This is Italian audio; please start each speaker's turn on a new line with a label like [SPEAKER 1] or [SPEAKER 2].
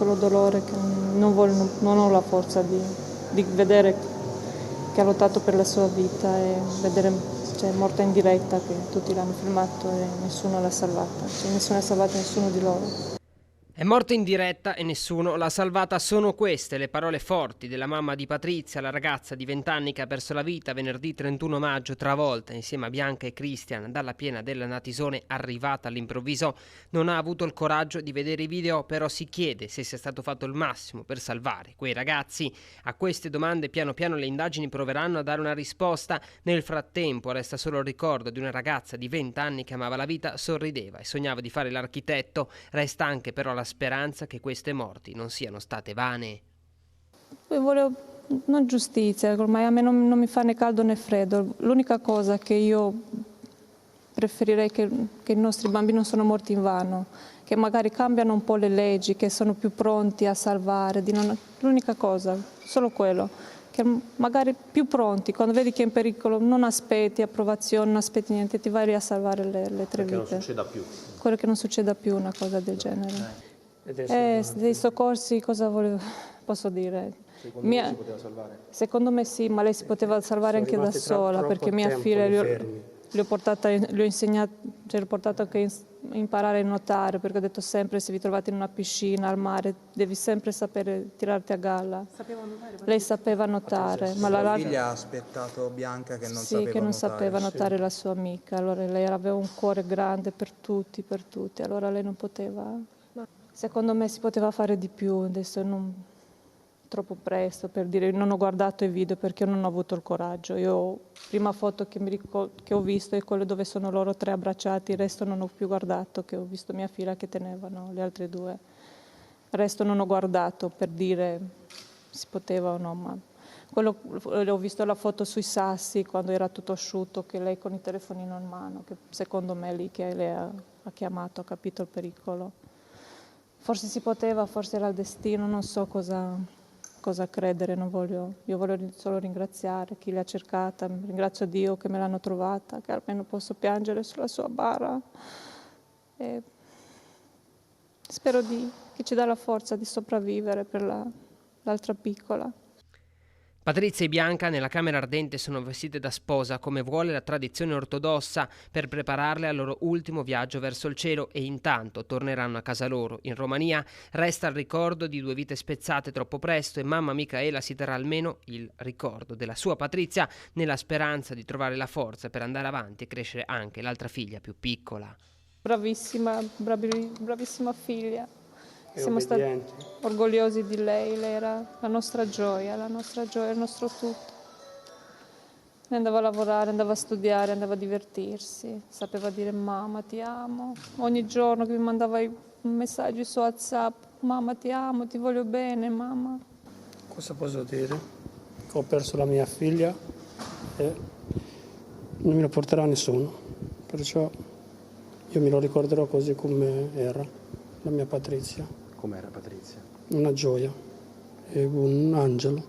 [SPEAKER 1] solo dolore, che non ho la forza di vedere che ha lottato per la sua vita e vedere, cioè, morta in diretta, che tutti l'hanno filmato e nessuno l'ha salvata, cioè, nessuno ha salvato nessuno di loro.
[SPEAKER 2] È morta in diretta e nessuno l'ha salvata. Sono queste le parole forti della mamma di Patrizia, la ragazza di 20 anni che ha perso la vita venerdì 31 maggio, travolta insieme a Bianca e Christian dalla piena del Natisone, arrivata all'improvviso. Non ha avuto il coraggio di vedere i video, però si chiede se sia stato fatto il massimo per salvare quei ragazzi. A queste domande piano piano le indagini proveranno a dare una risposta. Nel frattempo resta solo il ricordo di una ragazza di 20 anni che amava la vita, sorrideva e sognava di fare l'architetto. Resta anche però la speranza che queste morti non siano state vane.
[SPEAKER 1] Poi volevo non giustizia, ormai a me non mi fa né caldo né freddo. L'unica cosa che io preferirei che i nostri bambini non sono morti invano, che magari cambiano un po' le leggi, che sono più pronti a salvare. L'unica cosa, solo quello, che magari più pronti, quando vedi che è in pericolo non aspetti approvazione, non aspetti niente, ti vai lì a salvare le 3 vite.
[SPEAKER 3] Che non succeda più.
[SPEAKER 1] Quello che non succeda più una cosa del genere. Dei soccorsi cosa posso dire?
[SPEAKER 3] Secondo me si poteva salvare?
[SPEAKER 1] Secondo me sì, ma lei si poteva salvare anche da sola, perché mia figlia l'ho portata anche a imparare a nuotare, perché ho detto sempre se vi trovate in una piscina, al mare, devi sempre sapere tirarti a galla.
[SPEAKER 4] Sapeva nuotare?
[SPEAKER 1] Lei sapeva nuotare, ma
[SPEAKER 5] la figlia ha aspettato Bianca che non sapeva nuotare.
[SPEAKER 1] Sì, che non sapeva nuotare la sua amica, allora lei aveva un cuore grande per tutti, allora lei non poteva. Secondo me si poteva fare di più, adesso non troppo presto per dire, non ho guardato i video perché non ho avuto il coraggio. Io prima foto che ho visto è quella dove sono loro 3 abbracciati, il resto non ho più guardato, che ho visto mia figlia che tenevano le altre 2. Il resto non ho guardato per dire si poteva o no, ma ho visto la foto sui sassi quando era tutto asciutto, che lei con il telefonino in mano, che secondo me è lì che lei ha chiamato, ha capito il pericolo. Forse si poteva, forse era il destino, non so cosa credere, io voglio solo ringraziare chi l'ha cercata, ringrazio Dio che me l'hanno trovata, che almeno posso piangere sulla sua bara e spero che ci dà la forza di sopravvivere per l'altra piccola.
[SPEAKER 2] Patrizia e Bianca nella camera ardente sono vestite da sposa come vuole la tradizione ortodossa per prepararle al loro ultimo viaggio verso il cielo e intanto torneranno a casa loro in Romania. Resta il ricordo di 2 vite spezzate troppo presto e mamma Micaela si terrà almeno il ricordo della sua Patrizia nella speranza di trovare la forza per andare avanti e crescere anche l'altra figlia più piccola.
[SPEAKER 1] Bravissima figlia. Siamo
[SPEAKER 4] stati
[SPEAKER 1] orgogliosi di lei era la nostra gioia, il nostro tutto. Lei andava a lavorare, andava a studiare, andava a divertirsi, sapeva dire mamma ti amo. Ogni giorno che mi mandava i messaggi su WhatsApp, mamma ti amo, ti voglio bene, mamma.
[SPEAKER 4] Cosa posso dire? Ho perso la mia figlia e non me la porterà nessuno, perciò io me lo ricorderò così come era la mia Patrizia.
[SPEAKER 3] Com'era Patrizia?
[SPEAKER 4] Una gioia e un angelo.